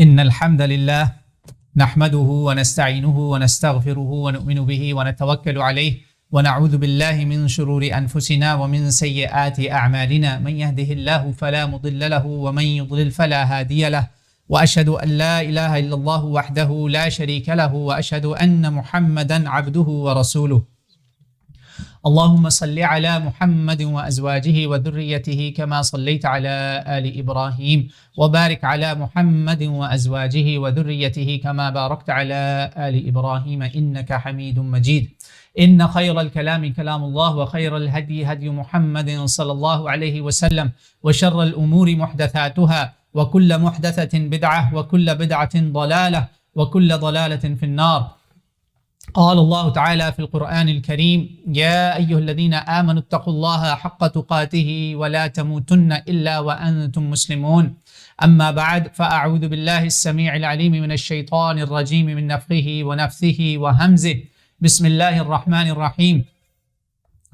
إن الحمد لله نحمده ونستعينه ونستغفره ونؤمن به ونتوكل عليه ونعوذ بالله من شرور أنفسنا ومن سيئات أعمالنا من يهده الله فلا مضل له ومن يضلل فلا هادي له وأشهد أن لا إله إلا الله وحده لا شريك له وأشهد أن محمدا عبده ورسوله اللهم صل على محمد وأزواجه وذريته كما صليت على آل إبراهيم وبارك على محمد وأزواجه وذريته كما باركت على آل إبراهيم إنك حميد مجيد إن خير الكلام كلام الله وخير الهدي هدي محمد صلى الله عليه وسلم وشر الأمور محدثاتها وكل محدثة بدعة وكل بدعة ضلالة وكل ضلالة في النار. قال الله تعالى في القرآن الكريم يا أيها الذين آمنوا اتقوا الله حق تقاته ولا تموتن إلا وأنتم مسلمون أما بعد فأعوذ بالله السميع العليم من الشيطان الرجيم من نفخه ونفثه وهمزه بسم الله الرحمن الرحيم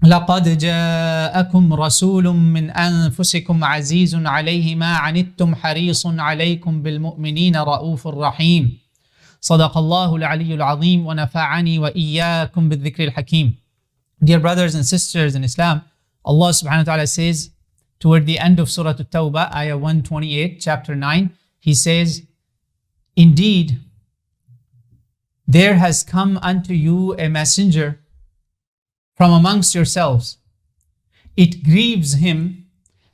لقد جاءكم رسول من أنفسكم عزيز عليه ما عنتم حريص عليكم بالمؤمنين رؤوف رحيم صدق الله العلي العظيم ونفعني وإياكم بالذكر الحكيم. Dear brothers and sisters in Islam, Allah subhanahu wa ta'ala says toward the end of Surah At-Tawbah, ayah 128, chapter 9, He says, indeed, there has come unto you a messenger from amongst yourselves. It grieves him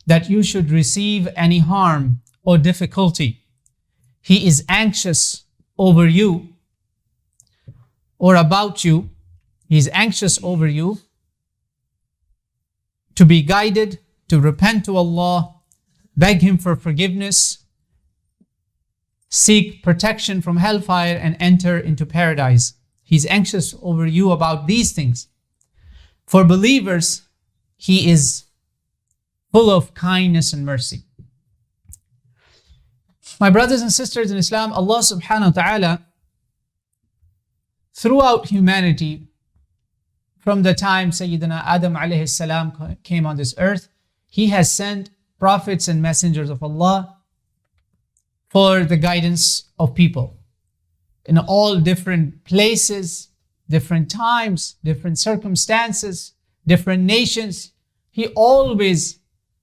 that you should receive any harm or difficulty. He is anxious over you or about you. He is anxious over you to be guided, to repent to Allah, beg Him for forgiveness, seek protection from hellfire and enter into paradise. He's anxious over you about these things. For believers, He is full of kindness and mercy. My brothers and sisters in Islam, Allah subhanahu wa ta'ala, throughout humanity, from the time Sayyidina Adam alayhi salam came on this earth, He has sent prophets and messengers of Allah for the guidance of people. In all different places, different times, different circumstances, different nations,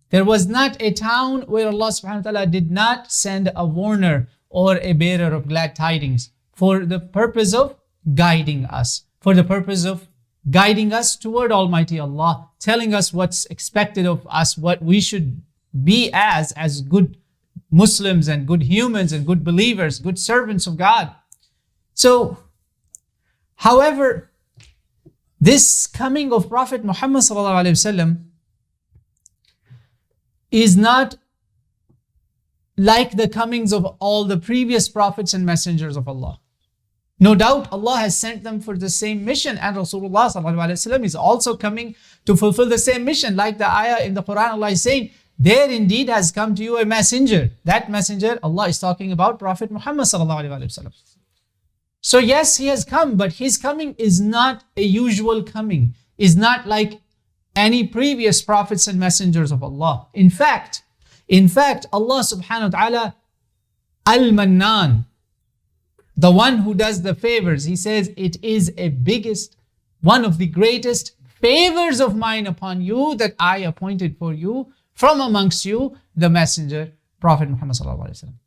there was not a town where Allah subhanahu wa ta'ala did not send a warner or a bearer of glad tidings for the purpose of guiding us, for the purpose of guiding us toward Almighty Allah, telling us what's expected of us, what we should be as good Muslims and good humans and good believers, good servants of God. So, however, this coming of Prophet Muhammad sallallahu alaihi wasallam is not like the comings of all the previous prophets and messengers of Allah. No doubt Allah has sent them for the same mission, and Rasulullah sallallahu alaihi wasallam is also coming to fulfill the same mission. Like the ayah in the Quran, Allah is saying, there indeed has come to you a messenger. That messenger, Allah is talking about Prophet Muhammad sallallahu alaihi wasallam. So yes, he has come, but his coming is not a usual coming, is not like any previous prophets and messengers of Allah. In fact, Allah subhanahu wa ta'ala, Al-Mannan, the one who does the favors, He says, it is one of the greatest favors of mine upon you that I appointed for you from amongst you the messenger, Prophet Muhammad sallallahu alaihi wasallam.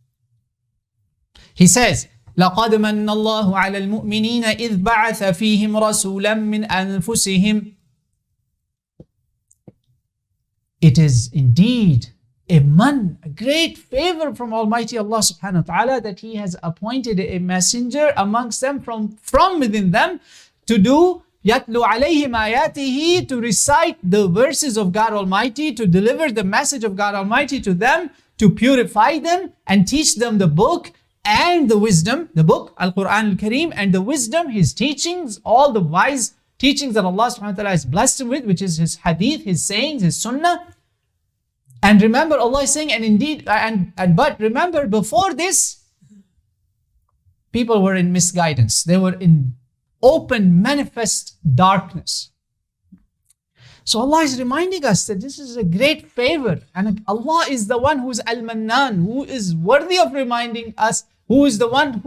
He says, لَقَدْ مَنَّ اللَّهُ عَلَى الْمُؤْمِنِينَ إِذْ بَعَثَ فِيهِمْ رَسُولًا مِّنْ أَنفُسِهِمْ. It is indeed a great favor from Almighty Allah subhanahu wa ta'ala that He has appointed a messenger amongst them from within them to do يَتْلُو عَلَيْهِمْ آيَاتِهِ, to recite the verses of God Almighty, to deliver the message of God Almighty to them, to purify them and teach them the book and the wisdom, the book, Al-Quran Al-Kareem, and the wisdom, His teachings, all the wise teachings that Allah subhanahu wa ta'ala has blessed Him with, which is His hadith, His sayings, His sunnah. And remember, Allah is saying, but remember, before this, people were in misguidance. They were in open, manifest darkness. So Allah is reminding us that this is a great favor, and Allah is the one who is Al-Mannan, who is worthy of reminding us Who is the one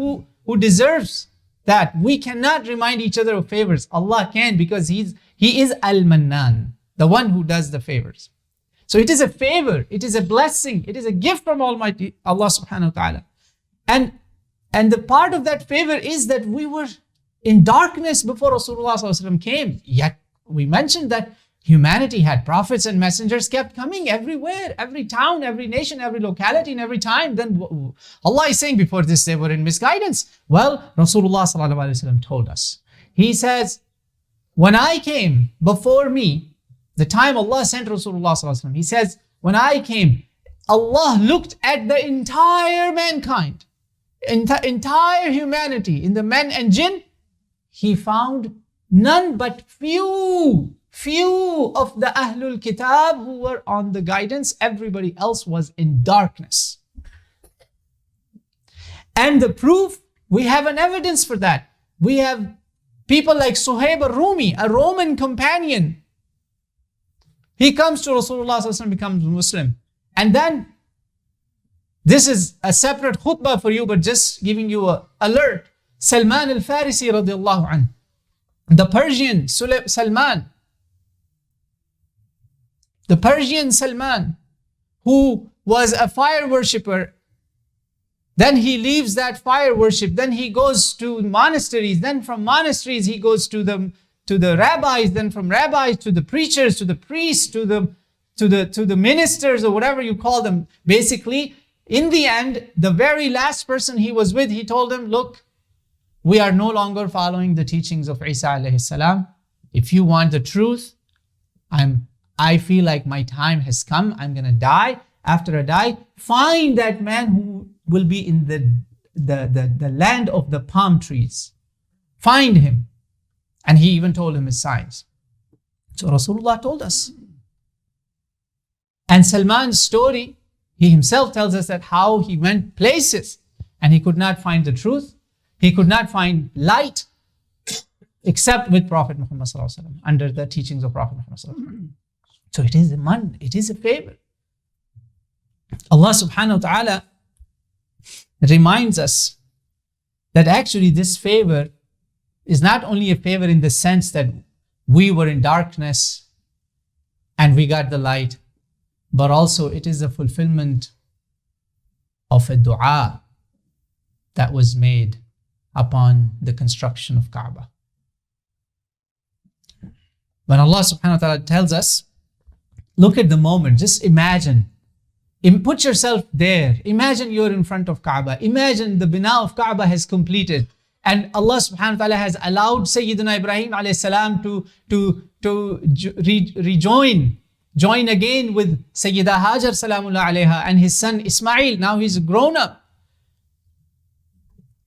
who deserves that? We cannot remind each other of favors. Allah can, because He is Al-Mannan, the one who does the favors. So it is a favor, it is a blessing, it is a gift from Almighty Allah subhanahu wa ta'ala. And the part of that favor is that we were in darkness before Rasulullah sallallahu alaihi wasallam came. Yet we mentioned that humanity had prophets and messengers kept coming everywhere, every town, every nation, every locality, and every time. Then Allah is saying before this they were in misguidance. Well, Rasulullah sallallahu alaihi wasallam told us. He says, when I came before me, the time Allah sent Rasulullah sallallahu alaihi wasallam, He says, when I came, Allah looked at the entire mankind, entire humanity, in the men and jinn. He found none but few of the Ahlul Kitab who were on the guidance. Everybody else was in darkness. And the proof, we have an evidence for that. We have people like Suhaib al-Rumi, a Roman companion. He comes to Rasulullah sallallahu alaihi wasallam, becomes Muslim. And then, this is a separate khutbah for you, but just giving you an alert. Salman al-Farisi radiallahu anhu, the Persian Salman, who was a fire worshipper. Then he leaves that fire worship. Then he goes to monasteries. Then from monasteries he goes to the rabbis. Then from rabbis to the preachers, to the priests, to the ministers, or whatever you call them. Basically, in the end, the very last person he was with, he told him, look, we are no longer following the teachings of Isa alayhi salam. If you want the truth, I feel like my time has come. I'm going to die. After I die, find that man who will be in the land of the palm trees. Find him. And he even told him his signs. So Rasulullah told us. And Salman's story, he himself tells us that how he went places and he could not find the truth. He could not find light except with Prophet Muhammad sallallahu alaihi wasallam, under the teachings of Prophet Muhammad sallallahu alaihi wasallam. So it is a favor. Allah subhanahu wa ta'ala reminds us that actually this favor is not only a favor in the sense that we were in darkness and we got the light, but also it is a fulfillment of a dua that was made upon the construction of Kaaba. When Allah subhanahu wa ta'ala tells us, look at the moment, just imagine, put yourself there. Imagine you're in front of Kaaba. Imagine the bina of Kaaba has completed. And Allah subhanahu wa ta'ala has allowed Sayyidina Ibrahim alayhi salam to join again with Sayyida Hajar salamullah alayha and his son Ismail. Now he's grown up.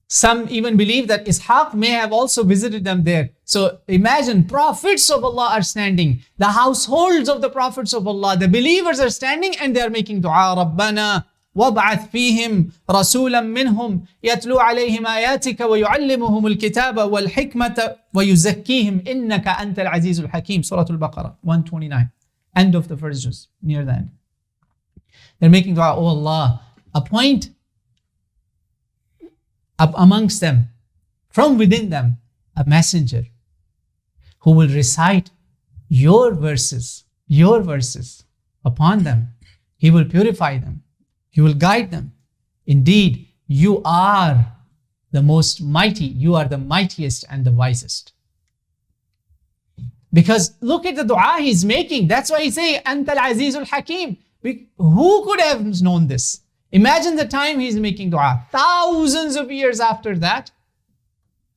Some even believe that Ishaq may have also visited them there. So imagine, prophets of Allah are standing, the households of the prophets of Allah, the believers are standing and they are making dua. Rabbana wab'ath fihim rasulan minhum yatlu alayhim ayatika wa yu'allimuhum al-kitaba wal hikmata wa yuzakkihim innaka antal azizul hakim. Surah Al-Baqarah 129. End of the verses, near the end. They're making dua, oh Allah, appoint up amongst them, from within them, a messenger who will recite your verses upon them. He will purify them. He will guide them. Indeed, you are the most mighty. You are the mightiest and the wisest. Because look at the dua he's making. That's why he say, Antal Azizul Hakim. Who could have known this? Imagine the time he's making dua. Thousands of years after that,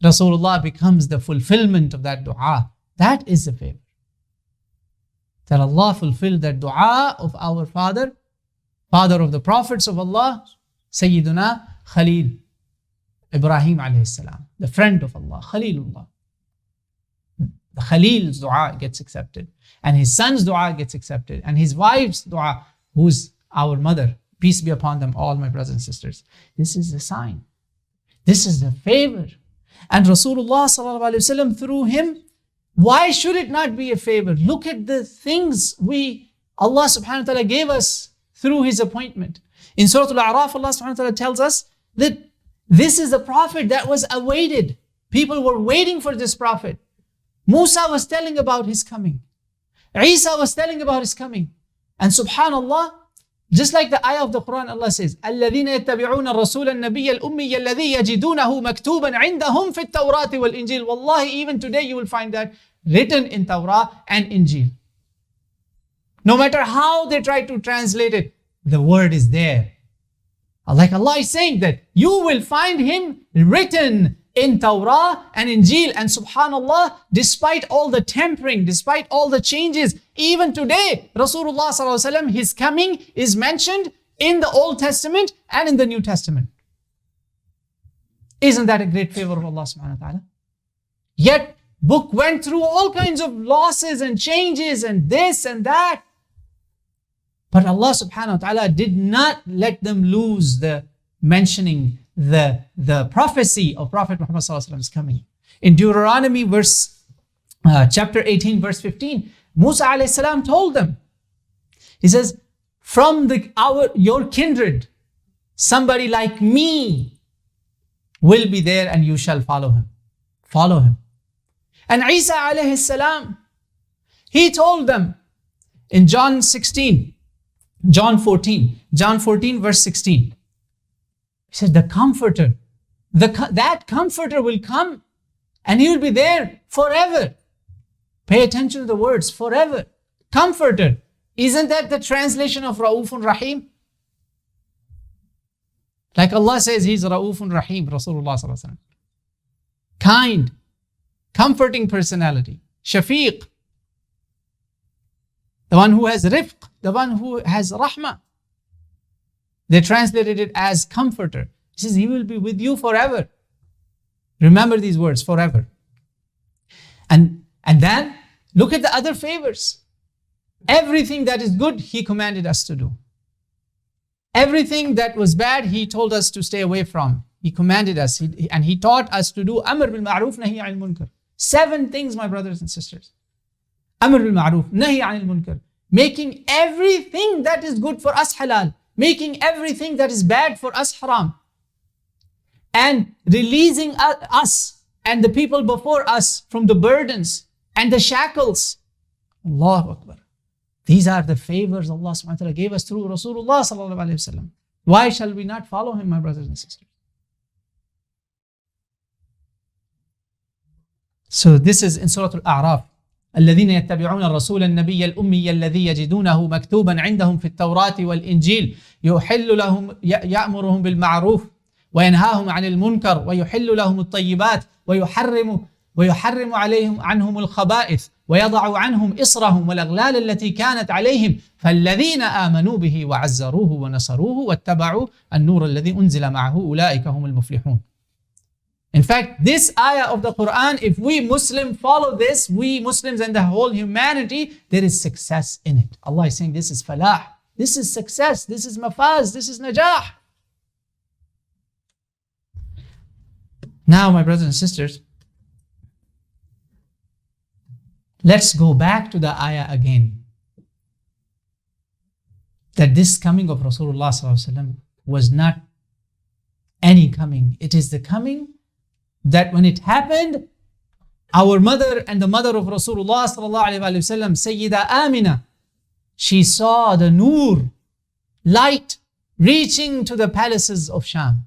Rasulullah becomes the fulfillment of that dua. That is a favor. That Allah fulfilled that dua of our father of the prophets of Allah, Sayyiduna Khalil, Ibrahim alayhi salam, the friend of Allah, Khalilullah. The Khalil's dua gets accepted, and his son's dua gets accepted, and his wife's dua, who's our mother. Peace be upon them all, my brothers and sisters. This is the sign. This is the favor. And Rasulullah sallallahu alaihi wasallam, through him, why should it not be a favor? Look at the things Allah subhanahu wa ta'ala gave us through his appointment. In Surah Al-A'raf, Allah subhanahu wa ta'ala tells us that This is the prophet that was awaited. People were waiting for this prophet. Musa was telling about his coming. Isa was telling about his coming. And subhanallah, just like the ayah of the Quran, Allah says, الَّذِينَ يَتَّبِعُونَ الرَّسُولَ النَّبِيَّ الْأُمِّيَّ الَّذِي يَجِدُونَهُ مَكْتُوبًا عِنْدَهُمْ فِي التَّوْرَاةِ وَالْإِنْجِيلِ. Wallahi, even today you will find that written in Torah and Injil. No matter how they try to translate it, the word is there. Like Allah is saying that you will find him written in Torah and Injil. And subhanallah, despite all the tempering, despite all the changes, even today, Rasulullah sallallahu alaihi wasallam, his coming is mentioned in the Old Testament and in the New Testament. Isn't that a great favor of Allah subhanahu wa ta'ala? Yet, book went through all kinds of losses and changes and this and that. But Allah subhanahu wa ta'ala did not let them lose the mentioning the prophecy of Prophet Muhammad sallallahu alaihi wasallam's coming. In Deuteronomy chapter 18 verse 15, Musa alayhi salam told them, he says, from your kindred, somebody like me will be there and you shall follow him. Follow him. And Isa alayhi salam, he told them in John 14 verse 16. He said, the comforter, that comforter will come and he will be there forever. Pay attention to the words, forever. Comforter. Isn't that the translation of Ra'ufun Rahim? Like Allah says, he's Ra'ufun Rahim, Rasulullah sallallahu alaihi wasallam. Kind, comforting personality. Shafiq. The one who has rifq, the one who has rahmah. They translated it as comforter. He says, he will be with you forever. Remember these words, forever. And then, look at the other favors. Everything that is good, he commanded us to do. Everything that was bad, he told us to stay away from. He commanded us, and he taught us to do Amr bil Ma'ruf, Nahi anil Munkar. 7 things, my brothers and sisters. Amr bil Ma'ruf, Nahi anil Munkar. Making everything that is good for us halal. Making everything that is bad for us haram. And releasing us and the people before us from the burdens and the shackles. Allahu Akbar. These are the favors Allah subhanahu wa ta'ala gave us through Rasulullah sallallahu alayhi wa sallam. Why shall we not follow him, my brothers and sisters? So this is in Surah Al-A'raf. الذين يتبعون الرسول النبي الأمي الذي يجدونه مكتوبا عندهم في التوراة والإنجيل يحل لهم يأمرهم بالمعروف وينهاهم عن المنكر ويحل لهم الطيبات ويحرم عنهم الخبائث ويضع عنهم إصرهم والأغلال التي كانت عليهم فالذين آمنوا به وعزروه ونصروه واتبعوا النور الذي أنزل معه أولئك هم المفلحون. In fact, this ayah of the Quran, if we Muslims follow this, we Muslims and the whole humanity, there is success in it. Allah is saying this is falah, this is success, this is mafaz, this is najah. Now, my brothers and sisters, let's go back to the ayah again. That this coming of Rasulullah sallallahu alaihi wasallam was not any coming. It is the coming that when it happened, our mother and the mother of Rasulullah sallallahu alaihi wasallam, Sayyida Amina, she saw the nur, light, reaching to the palaces of Sham.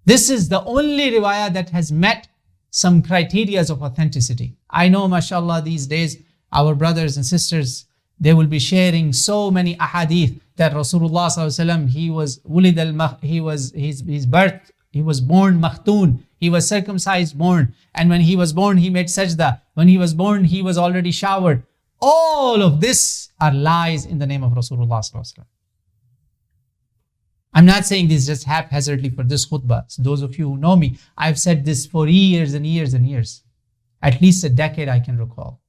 This is the only riwayah that has met some criteria of authenticity. I know, mashallah, these days, our brothers and sisters, they will be sharing so many ahadith that Rasulullah sallallahu alaihi wasallam, he was born makhtun, he was circumcised born, and when he was born, he made sajda. When he was born, he was already showered. All of this are lies in the name of Rasulullah sallallahu alaihi wasallam. I'm not saying this just haphazardly for this khutbah. So those of you who know me, I've said this for years and years and years. At least a decade I can recall.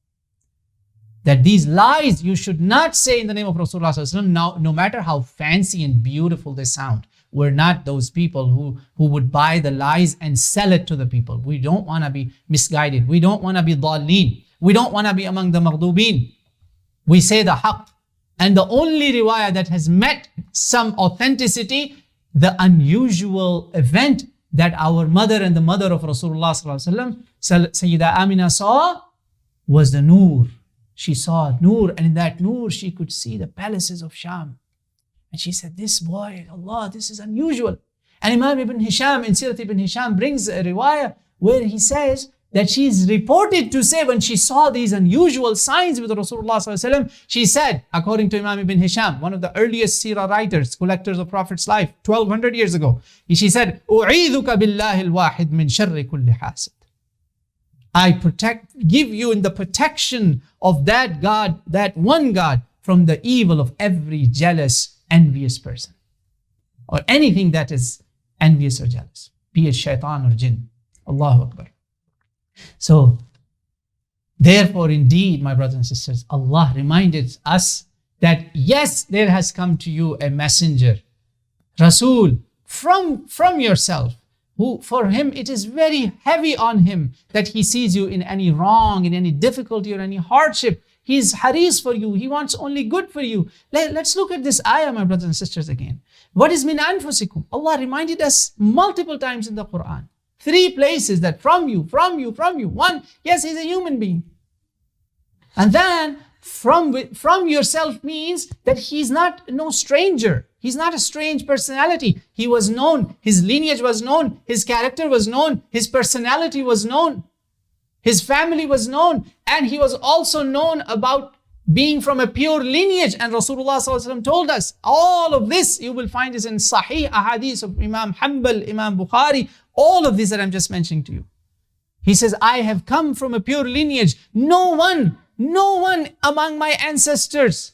That these lies you should not say in the name of Rasulullah sallallahu alaihi wasallam, no matter how fancy and beautiful they sound. We're not those people who would buy the lies and sell it to the people. We don't want to be misguided. We don't want to be dhalleen. We don't want to be among the maghdubin. We say the haqq. And the only riwayah that has met some authenticity, the unusual event that our mother and the mother of Rasulullah sallallahu alaihi wasallam, Sayyidah Amina, saw was the Noor. She saw Noor, and in that Noor she could see the palaces of Sham. And she said, this boy, Allah, this is unusual. And Imam Ibn Hisham, in Sirat Ibn Hisham, brings a riwayah where he says that she is reported to say when she saw these unusual signs with Rasulullah sallallahu alaihi wasallam, she said, according to Imam Ibn Hisham, one of the earliest seerah writers, collectors of Prophet's life, 1200 years ago, she said, أُعِيذُكَ بِاللَّهِ الْوَاحِدِ مِنْ شَرِّ كُلِّ حَاسِدٍ. I give you in the protection of that God, that one God, from the evil of every jealous, envious person. Or anything that is envious or jealous, be it shaitan or jinn. Allahu Akbar. So, therefore, indeed, my brothers and sisters, Allah reminded us that yes, there has come to you a messenger, Rasul, from yourself, who for him it is very heavy on him that he sees you in any wrong, in any difficulty or any hardship. He is haris for you. He wants only good for you. Let's look at this ayah, my brothers and sisters, again. What is min anfusikum? Allah reminded us multiple times in the Quran. 3 places that from you. One, yes, he's a human being. And then from yourself means that he's no stranger. He's not a strange personality. He was known. His lineage was known. His character was known. His personality was known. His family was known. And he was also known about being from a pure lineage. And Rasulullah ﷺ told us, all of this you will find is in Sahih Ahadith of Imam Hanbal, Imam Bukhari, all of this that I'm just mentioning to you. He says, I have come from a pure lineage. No one among my ancestors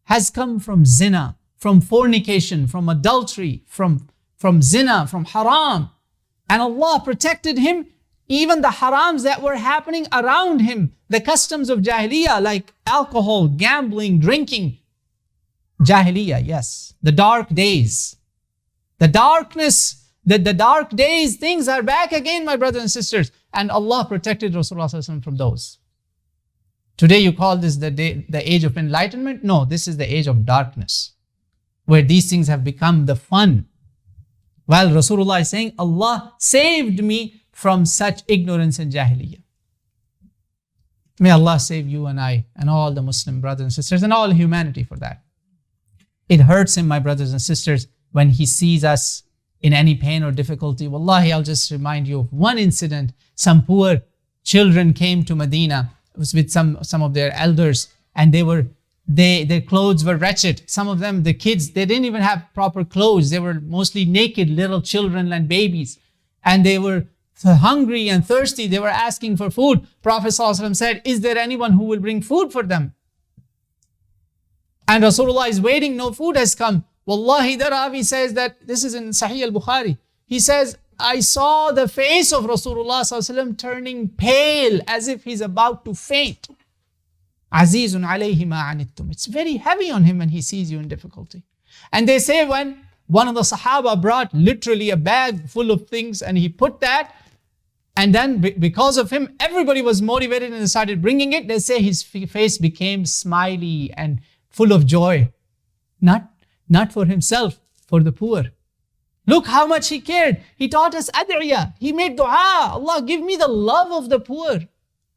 has come from zina, from fornication, from adultery, from zina, from haram. And Allah protected him, even the harams that were happening around him, the customs of Jahiliyyah, like alcohol, gambling, drinking. Jahiliyyah, yes. The dark days. The darkness, the dark days, things are back again, my brothers and sisters. And Allah protected Rasulullah from those. Today you call this the age of enlightenment? No, this is the age of darkness, where these things have become the fun. While Rasulullah is saying, Allah saved me from such ignorance and jahiliyyah. May Allah save you and I and all the Muslim brothers and sisters and all humanity for that. It hurts him, my brothers and sisters, when he sees us in any pain or difficulty. Wallahi, I'll just remind you of one incident. Some poor children came to Medina. It was with some of their elders, and their clothes were wretched. Some of them, the kids, they didn't even have proper clothes. They were mostly naked little children and babies. And they were hungry and thirsty. They were asking for food. Prophet ﷺ said, is there anyone who will bring food for them? And Rasulullah is waiting, no food has come. Wallahi, the Ravi says that, this is in Sahih al-Bukhari. He says, I saw the face of Rasulullah ﷺ turning pale as if he's about to faint. Azizun alayhi ma anittum. It's very heavy on him when he sees you in difficulty. And they say when one of the Sahaba brought literally a bag full of things and he put that, and then because of him, everybody was motivated and they started bringing it. They say his face became smiley and full of joy. Not for himself, for the poor. Look how much he cared. He taught us ad'iyah. He made dua. Allah, give me the love of the poor.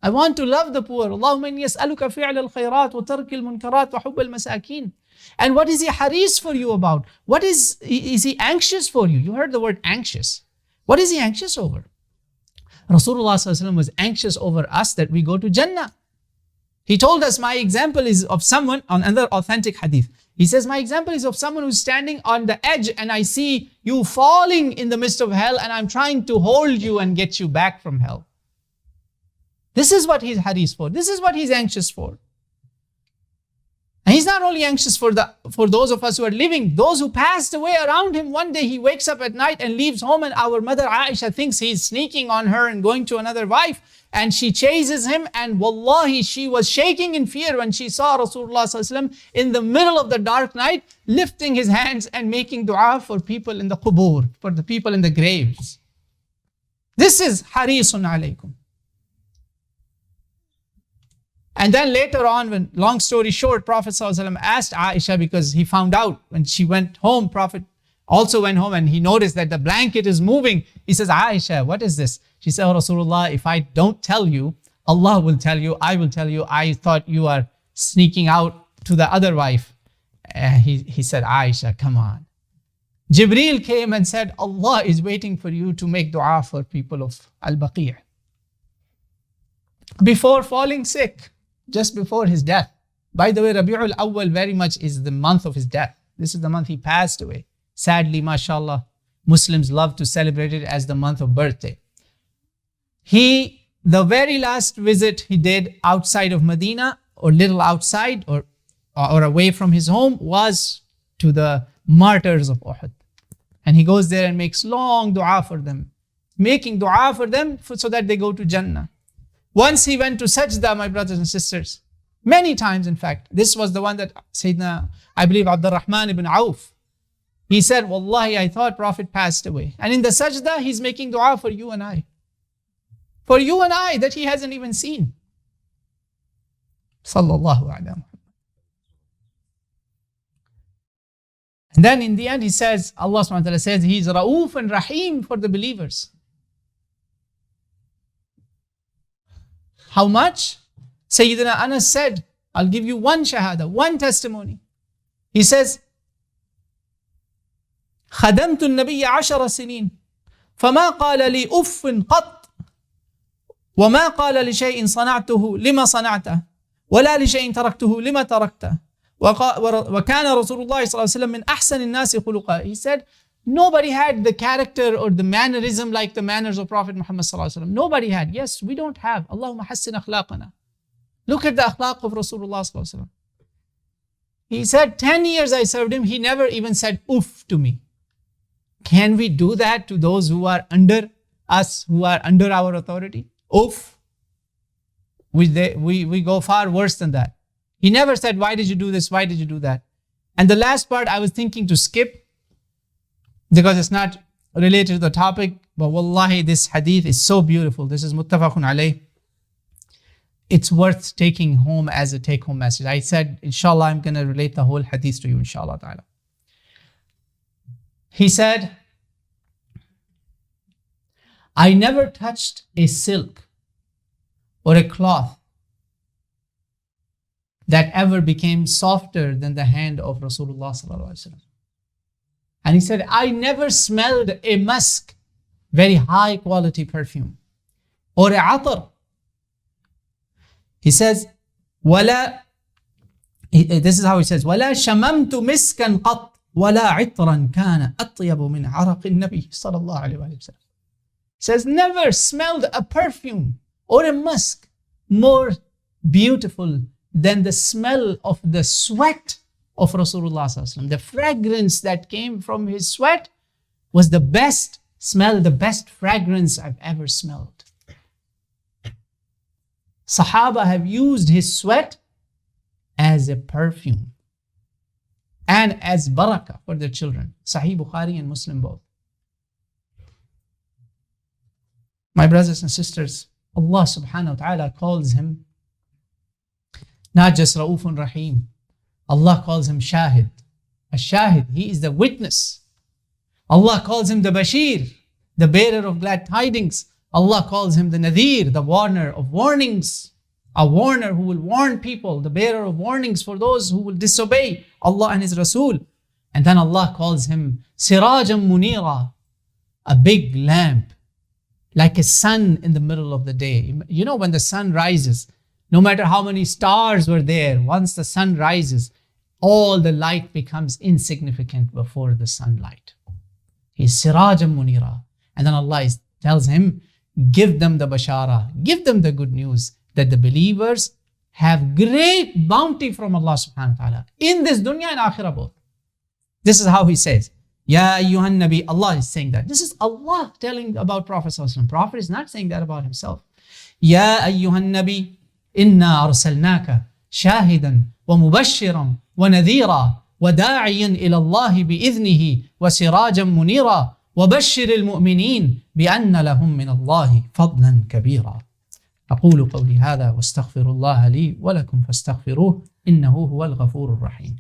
I want to love the poor. Allahumma inni yas'aluka fi'al al-khayrat wa tarki al-munkarat wa hubb al-masakin. And what is he haris for you about? What is he anxious for you? You heard the word anxious. What is he anxious over? Rasulullah ﷺ was anxious over us that we go to Jannah. He told us, my example is of someone, on another authentic hadith. He says, my example is of someone who's standing on the edge and I see you falling in the midst of hell and I'm trying to hold you and get you back from hell. This is what he's haris for. This is what he's anxious for. And he's not only anxious for those of us who are living, those who passed away around him. One day he wakes up at night and leaves home, and our mother Aisha thinks he's sneaking on her and going to another wife. And she chases him, and wallahi, she was shaking in fear when she saw Rasulullah ﷺ in the middle of the dark night, lifting his hands and making dua for people in the qubur, for the people in the graves. This is harisun alaykum. And then later on, when, long story short, Prophet ﷺ asked Aisha, because he found out when she went home, Prophet also went home and he noticed that the blanket is moving. He says, Aisha, what is this? She said, oh Rasulullah, if I don't tell you, Allah will tell you, I will tell you, I thought you are sneaking out to the other wife. He said, Aisha, come on. Jibreel came and said, Allah is waiting for you to make dua for people of Al-Baqi'. Before falling sick, just before his death. By the way, rabiulawwal very much is the month of his death. This is the month he passed away. Sadly, mashallah, Muslims love to celebrate it as the month of birthday. The very last visit he did outside of Medina, or little outside, or away from his home, was to the martyrs of Uhud. And he goes there and makes long dua for them. Making dua for them so that they go to Jannah. Once he went to sajda, my brothers and sisters. Many times, in fact. This was the one that Sayyidina, I believe, Abdurrahman ibn Auf. He said, Wallahi, I thought Prophet passed away. And in the sajda, he's making dua for you and I. For you and I, that he hasn't even seen. Sallallahu alayhi wa. And then in the end he says, Allah subhanahu wa ta'ala says, He is Ra'uf and Rahim for the believers. How much? Sayyidina Anas said, I'll give you one shahada, one testimony. He says, خدمت النبي 10 سنين فما قال لي أف قط وما قال لشيء صنعته لما صنعته ولا لشيء تركته لما تركته وكان رسول الله صلى الله عليه وسلم من أحسن الناس خلقا. He said, nobody had the character or the mannerism like the manners of Prophet Muhammad صلى الله عليه وسلم. Nobody had. Yes, we don't have. Allahumma hassin akhlaqana. Look at the akhlaq of Rasulullah صلى الله عليه وسلم. He said, 10 years I served him, he never even said oof to me. Can we do that to those who are under us, who are under our authority? Oof. We go far worse than that. He never said, why did you do this? Why did you do that? And the last part I was thinking to skip because it's not related to the topic. But wallahi, this hadith is so beautiful. This is muttafaqun alayh. It's worth taking home as a take-home message. I said, inshallah, I'm going to relate the whole hadith to you, inshallah ta'ala. He said, I never touched a silk or a cloth that ever became softer than the hand of Rasulullah sallallahu alaihi wasallam. And he said, I never smelled a musk, very high quality perfume, or a atar. He says, this is how he says, وَلَا شَمَمْتُ مِسْكًا قَطْ وَلَا عِطْرًا كَانَ أَطْيَبُ مِنْ عَرَقِ النَّبِيِّ صلى الله عليه وسلم. He says, never smelled a perfume or a musk more beautiful than the smell of the sweat of Rasulullah sallallahu alaihi wasallam. The fragrance that came from his sweat was the best smell, the best fragrance I've ever smelled. Sahaba have used his sweat as a perfume and as barakah for their children. Sahih Bukhari and Muslim both. My brothers and sisters, Allah subhanahu wa ta'ala calls him not just Ra'ufun Rahim. Allah calls him Shahid. A Shahid, he is the witness. Allah calls him the Bashir, the bearer of glad tidings. Allah calls him the Nadir, the warner of warnings. A warner who will warn people, the bearer of warnings for those who will disobey Allah and His Rasul. And then Allah calls him Sirajan Munira, a big lamp, like a sun in the middle of the day. You know, when the sun rises, no matter how many stars were there, once the sun rises, all the light becomes insignificant before the sunlight. He's Sirajan Munira. And then Allah tells him, give them the bashara, give them the good news that the believers have great bounty from Allah subhanahu wa ta'ala in this dunya and akhirah both. This is how he says, Ya ayyuhan nabi, Allah is saying that. This is Allah telling about Prophet sallallahu alaihi wasallam. Prophet is not saying that about himself. Ya ayyuhan nabi, inna arsalnaka shahidan wa mubashiran wa nadhira wa da'iyan ila Allah bi'idhnihi wa sirajan munira wa bashir al-mu'minin bi'anna lahum min Allah fadlan kabira. أقول قولي هذا واستغفر الله لي ولكم فاستغفروه إنه هو الغفور الرحيم.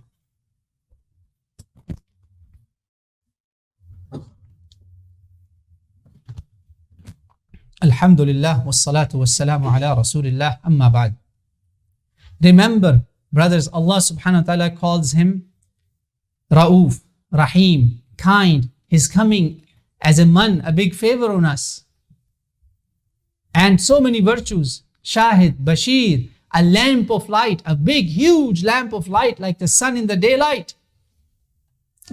Alhamdulillah, wassalatu wassalamu ala rasulillah, amma ba'd. Remember, brothers, Allah subhanahu wa ta'ala calls him Ra'uf, Rahim, kind. He's coming as a man, a big favor on us. And so many virtues. Shahid, Bashir, a lamp of light, a big, huge lamp of light like the sun in the daylight.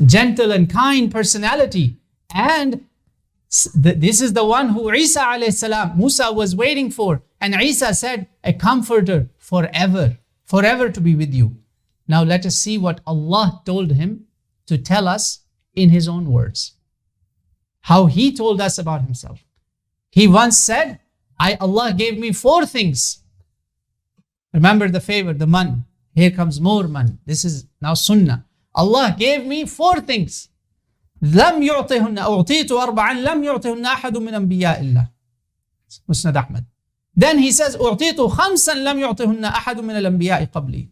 Gentle and kind personality. And this is the one who Isa alayhi salam, Musa was waiting for. And Isa said, a comforter forever, forever to be with you. Now let us see what Allah told him to tell us in his own words. How he told us about himself. He once said, Allah gave me 4 things. Remember the favor, the man. Here comes more man. This is now sunnah. Allah gave me 4 things. لم يعطهن أعطيت أربعا لم يعطهن أحد من أنبياء الله. مسند أحمد. Then he says أعطيت خمسا لم يعطهن أحد من الأنبياء قبلي.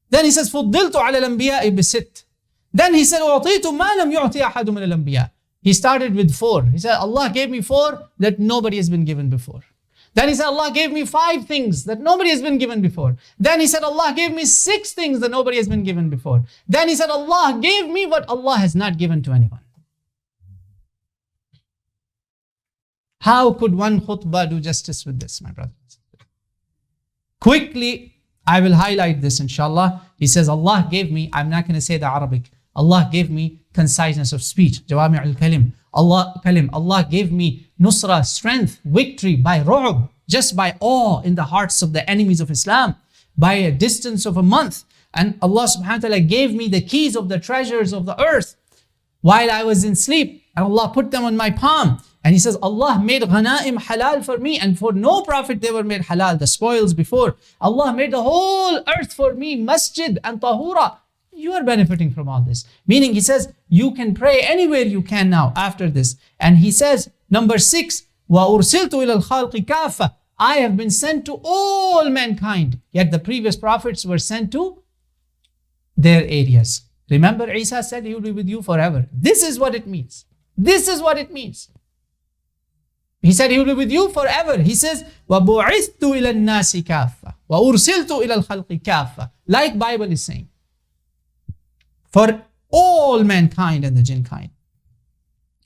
Then he says فضلت على الأنبياء ب6. Then he said أعطيت ما لم يعطي أحد من الأنبياء. He started with 4. He said Allah gave me 4 that nobody has been given before. Then he said Allah gave me 5 things that nobody has been given before. Then he said Allah gave me 6 things that nobody has been given before. Then he said Allah gave me what Allah has not given to anyone. How could one khutbah do justice with this, my brothers? Quickly, I will highlight this inshallah. He says Allah gave me, I'm not going to say the Arabic, Allah gave me conciseness of speech, jawami' al-kalim. Allah gave me nusra, strength, victory by ru'b, just by awe in the hearts of the enemies of Islam, by a distance of a month. And Allah subhanahu wa ta'ala gave me the keys of the treasures of the earth while I was in sleep. And Allah put them on my palm. And he says, Allah made ghanaim halal for me, and for no prophet they were made halal, the spoils before. Allah made the whole earth for me, masjid and tahura. You are benefiting from all this. Meaning he says, you can pray anywhere you can now after this. And he says, number 6, وَأُرْسِلْتُ إِلَى الْخَالْقِ كَافَةً. I have been sent to all mankind. Yet the previous prophets were sent to their areas. Remember, Isa said he will be with you forever. This is what it means. This is what it means. He said he will be with you forever. He says, وَبُعِثْتُ إِلَى النَّاسِ كَافَّةً وَأُرْسِلْتُ إِلَى الْخَلْقِ كَافَّةً. Like Bible is saying. For all mankind and the jinn kind.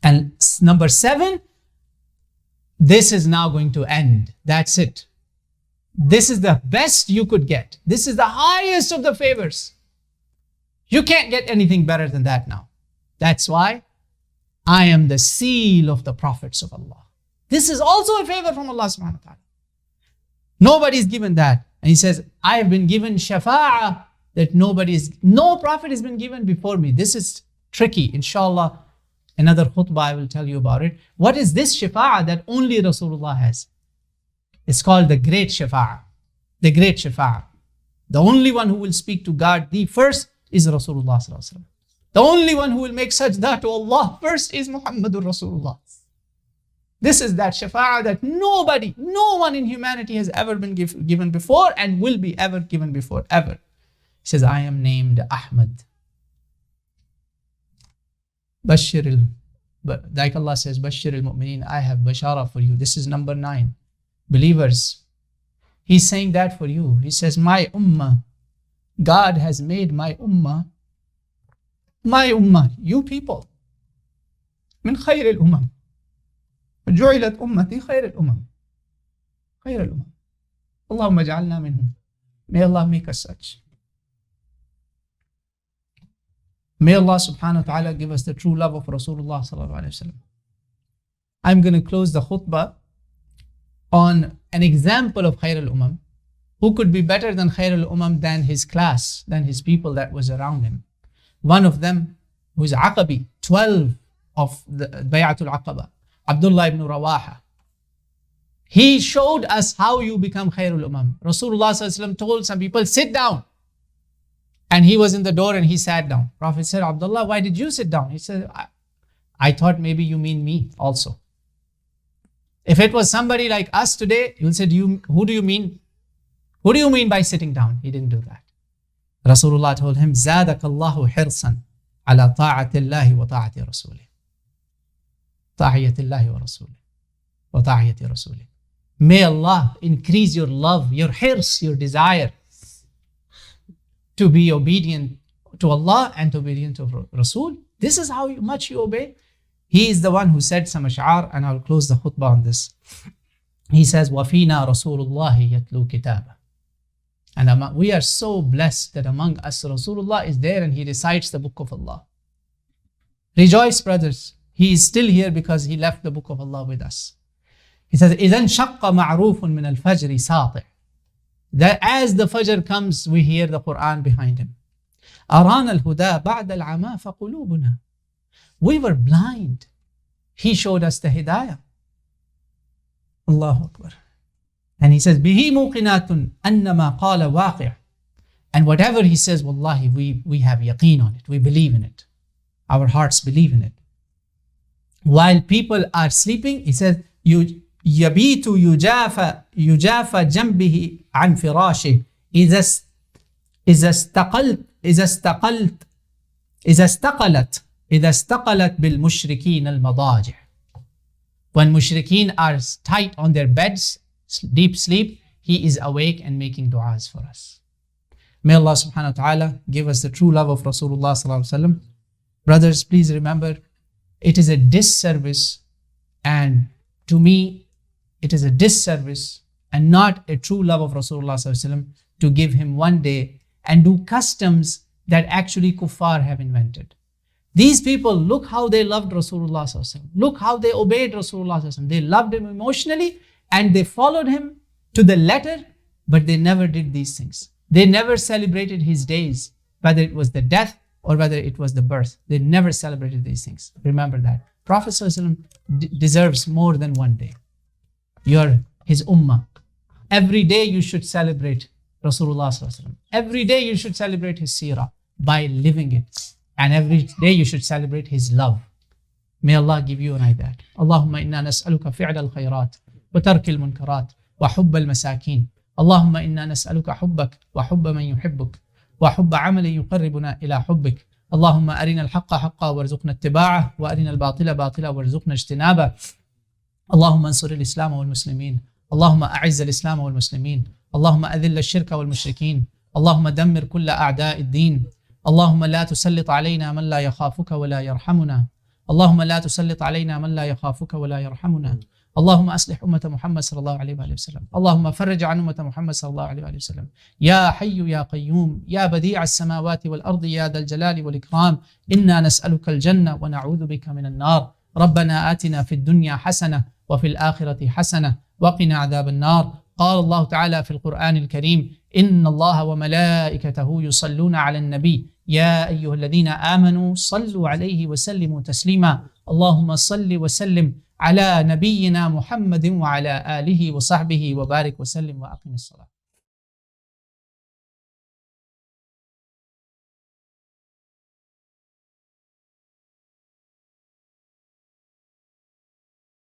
And number 7, this is now going to end. That's it. This is the best you could get. This is the highest of the favors. You can't get anything better than that now. That's why I am the seal of the prophets of Allah. This is also a favor from Allah subhanahu wa ta'ala. Nobody's given that. And he says, I have been given shafa'ah that no prophet has been given before me. This is tricky. Inshallah, another khutbah I will tell you about it. What is this shafa'ah that only Rasulullah has? It's called the great shafa'ah. The great shafa'ah. The only one who will speak to God the first is Rasulullah sallallahu alaihi wasallam. The only one who will make sajda to Allah first is Muhammadur Rasulullah. This is that shafa'ah that nobody, no one in humanity has ever been given before and will be ever given before, ever. He says, I am named Ahmad. Like Allah says, Bashir al-Mu'mineen, I have bashara for you. This is number 9. Believers. He's saying that for you. He says, my ummah. God has made my ummah, you people. Min khayr al-umam. جعلت أمتي خير الأمم. خير الأمم. اللهم اجعلنا منهم. May Allah make us such. May Allah subhanahu wa ta'ala give us the true love of Rasulullah sallallahu alayhi wa sallam. I'm going to close the khutbah on an example of Khair al-Umam. Who could be better than Khair al-Umam than his class, than his people that was around him. One of them who is Aqabi, 12 of the Bay'atul Aqaba. Abdullah ibn Rawaha. He showed us how you become Khairul Umam. Rasulullah sallallahu alaihi wasallam told some people, sit down. And he was in the door and he sat down. Prophet said, Abdullah, why did you sit down? He said, I thought maybe you mean me also. If it was somebody like us today, you'll say, who do you mean? Who do you mean by sitting down? He didn't do that. Rasulullah told him, زادك الله حرصا على طاعة الله وطاعة رسوله. طاعية الله ورسوله وطاعية رسوله. May Allah increase your love, your hirs, your desire to be obedient to Allah and to be obedient to Rasul. This is how much you obey. He is the one who said some ash'ar, and I'll close the khutbah on this. He says, وَفِينَا رَسُولُ اللَّهِ يَتْلُو كِتَابًا. And we are so blessed that among us Rasulullah is there and he recites the book of Allah. Rejoice, brothers. He is still here because he left the book of Allah with us. He says, إِذَنْ شَقَّ مَعْرُوفٌ مِنَ الْفَجْرِ سَاطِعٌ. That as the Fajr comes, we hear the Quran behind him. أَرَانَ الْهُدَى بَعْدَ الْعَمَى فَقُلُوبُنَا. We were blind. He showed us the Hidayah. Allahu Akbar. And he says, بِهِ مُوقِنَاتٌ أَنَّمَا قَالَ وَاقِعٌ. And whatever he says, wallahi, we have yaqeen on it. We believe in it. Our hearts believe in it. While people are sleeping, he says, يَبِيتُ يُجَافَ جَنْبِهِ عَنْ فِرَاشِهِ إِذَا اسْتَقَلَتْ بِالْمُشْرِكِينَ الْمَضَاجِعِ. When mushrikeen are tight on their beds, deep sleep, he is awake and making du'as for us. May Allah subhanahu wa ta'ala give us the true love of Rasulullah sallallahu alaihi wasallam. Brothers, please remember, it is a disservice, and to me, it is a disservice and not a true love of Rasulullah sallallahu alaihi wasallam to give him one day and do customs that actually kuffar have invented. These people, look how they loved Rasulullah sallallahu alaihi wasallam. Look how they obeyed Rasulullah sallallahu alaihi wasallam. They loved him emotionally and they followed him to the letter, but they never did these things. They never celebrated his days, whether it was the death or whether it was the birth. They never celebrated these things. Remember that. Prophet sallallahu alaihi wasallam deserves more than one day. You're his ummah. Every day you should celebrate Rasulullah sallallahu alaihi wasallam. Every day you should celebrate his seerah by living it. And every day you should celebrate his love. May Allah give you and I that. Allahumma inna nas'aluka fi'al al-khayrat wa tark al-munkarat wa hubb al-masakin. Allahumma inna nas'aluka hubbak wa hubba man yuhibbuk wa hubba amalin yuqarribuna ila hubbik. Allahumma arina al-haqqa haqqa warzuqna ittiba'ah wa arina al-batila batila warzuqna ijtinabah. Allahumma ansur al-islam wal-muslimin. Allahumma a'izz al-islam wal-muslimin. Allahumma adhill al-shirka wal-mushrikeen. Allahumma dammir kulla a'da'i ad-din. اللهم لا تسلط علينا من لا يخافك ولا يرحمنا. اللهم لا تسلط علينا من لا يخافك ولا يرحمنا. اللهم أصلح أمة محمد صلى الله عليه وآله وسلم. اللهم فرج عن أمة محمد صلى الله عليه وآله وسلم. يا حي يا قيوم يا بديع السماوات والأرض يا ذا الجلال والإكرام. إنا نسألك الجنة ونعوذ بك من النار. ربنا آتنا في الدنيا حسنة وفي الآخرة حسنة وقنا عذاب النار. قال الله تعالى في القرآن الكريم: إن الله وملائكته يصلون على النبي يا أيها الذين آمنوا صلوا عليه وسلموا تسليما. اللهم صل وسلم على نبينا محمد وعلى آله وصحبه وبارك وسلم وأقم الصلاة.